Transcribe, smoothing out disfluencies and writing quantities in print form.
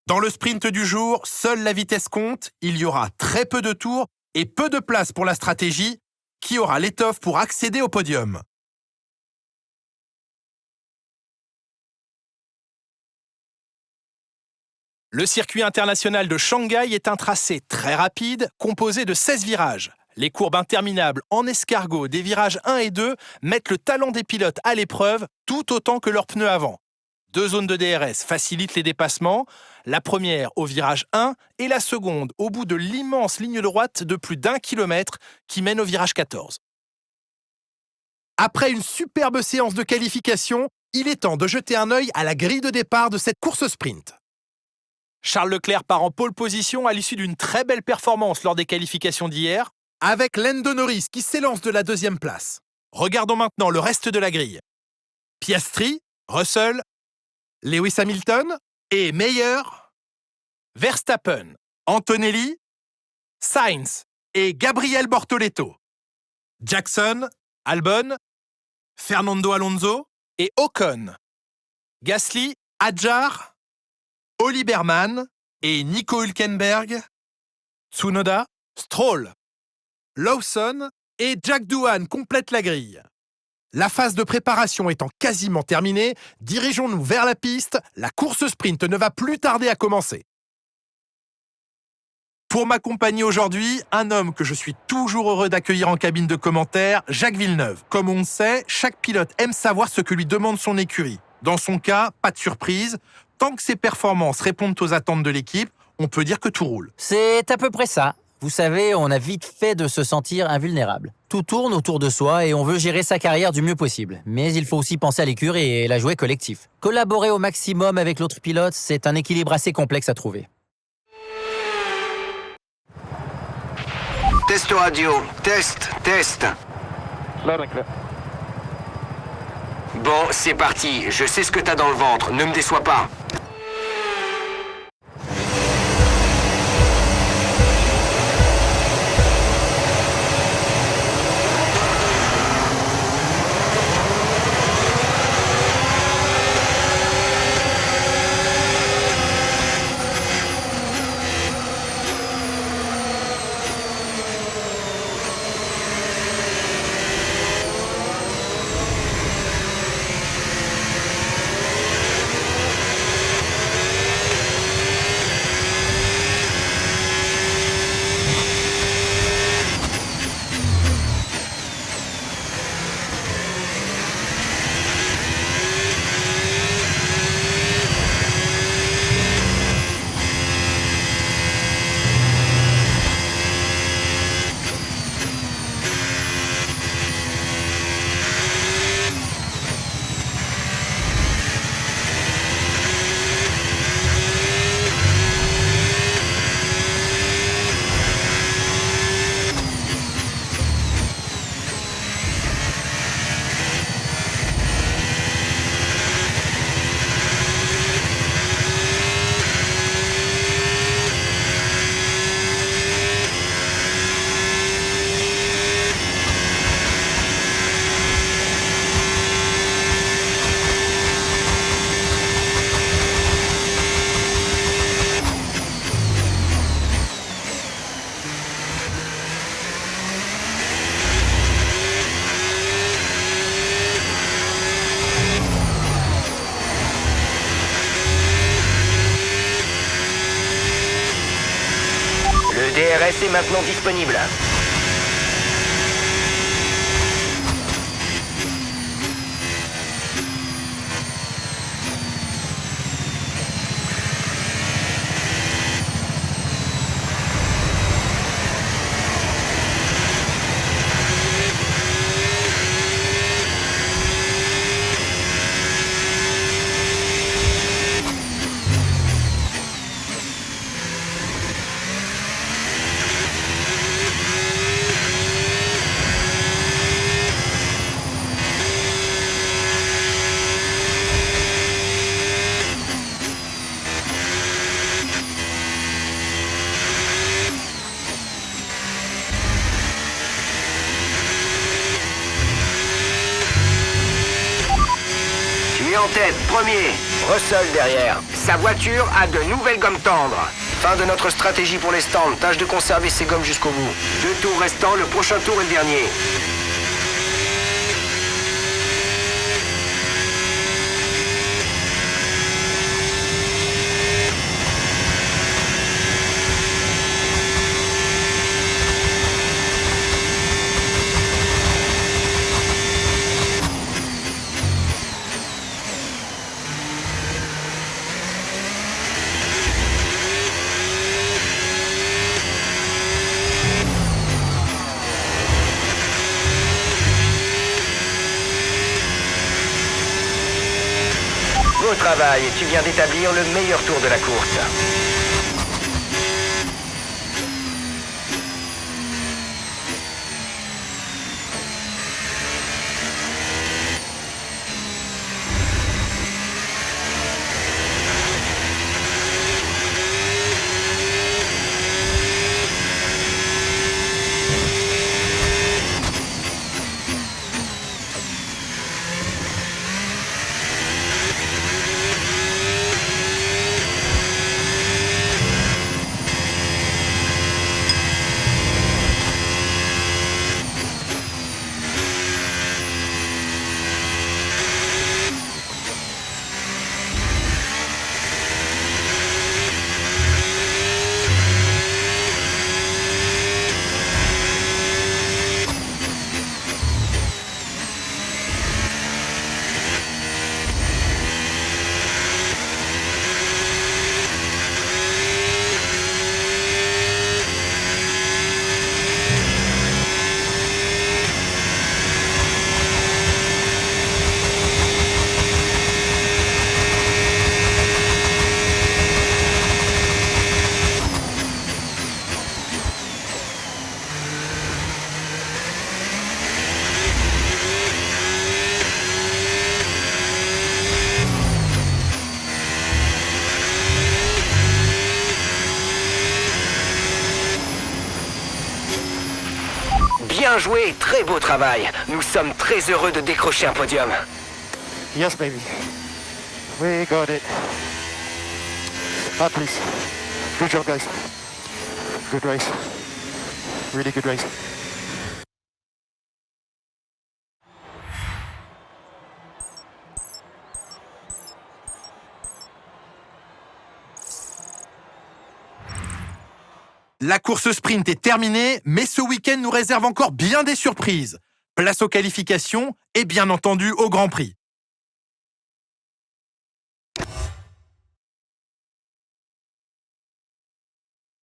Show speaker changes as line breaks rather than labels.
Dans le sprint du jour, seule la vitesse compte, il y aura très peu de tours et peu de place pour la stratégie. Qui aura l'étoffe pour accéder au podium? Le circuit international de Shanghai est un tracé très rapide, composé de 16 virages. Les courbes interminables en escargot des virages 1 et 2 mettent le talent des pilotes à l'épreuve, tout autant que leurs pneus avant. 2 zones de DRS facilitent les dépassements, la première au virage 1 et la seconde au bout de l'immense ligne droite de plus d'1 kilomètre qui mène au virage 14. Après une superbe séance de qualification, il est temps de jeter un œil à la grille de départ de cette course sprint. Charles Leclerc part en pole position à l'issue d'une très belle performance lors des qualifications d'hier, avec Lando Norris qui s'élance de la 2e place. Regardons maintenant le reste de la grille. Piastri, Russell, Lewis Hamilton et Meyer, Verstappen, Antonelli, Sainz et Gabriel Bortoleto, Jackson, Albon, Fernando Alonso et Ocon, Gasly, Hadjar, Oli Berman et Nico Hülkenberg, Tsunoda, Stroll, Lawson et Jack Doohan complètent la grille. La phase de préparation étant quasiment terminée, dirigeons-nous vers la piste, la course sprint ne va plus tarder à commencer. Pour m'accompagner aujourd'hui, un homme que je suis toujours heureux d'accueillir en cabine de commentaires, Jacques Villeneuve. Comme on le sait, chaque pilote aime savoir ce que lui demande son écurie. Dans son cas, pas de surprise. Tant que ses performances répondent aux attentes de l'équipe, on peut dire que tout roule.
C'est à peu près ça. Vous savez, on a vite fait de se sentir invulnérable. Tout tourne autour de soi et on veut gérer sa carrière du mieux possible. Mais il faut aussi penser à l'écurie et la jouer collectif. Collaborer au maximum avec l'autre pilote, c'est un équilibre assez complexe à trouver.
Test radio, test. Bon, c'est parti, je sais ce que t'as dans le ventre, ne me déçois pas. Le DRS est maintenant disponible. Tu es en tête, premier. Russell derrière. Sa voiture a de nouvelles gommes tendres. Fin de notre stratégie pour les stands. Tâche de conserver ces gommes jusqu'au bout. 2 tours restants, le prochain tour est le dernier. Beau travail, tu viens d'établir le meilleur tour de la course. Bien joué, très beau travail. Nous sommes très heureux de décrocher un podium.
Yes, baby. We got it. Please. Good job, guys. Good race. Really good race.
La course sprint est terminée, mais ce week-end nous réserve encore bien des surprises. Place aux qualifications et bien entendu au Grand Prix.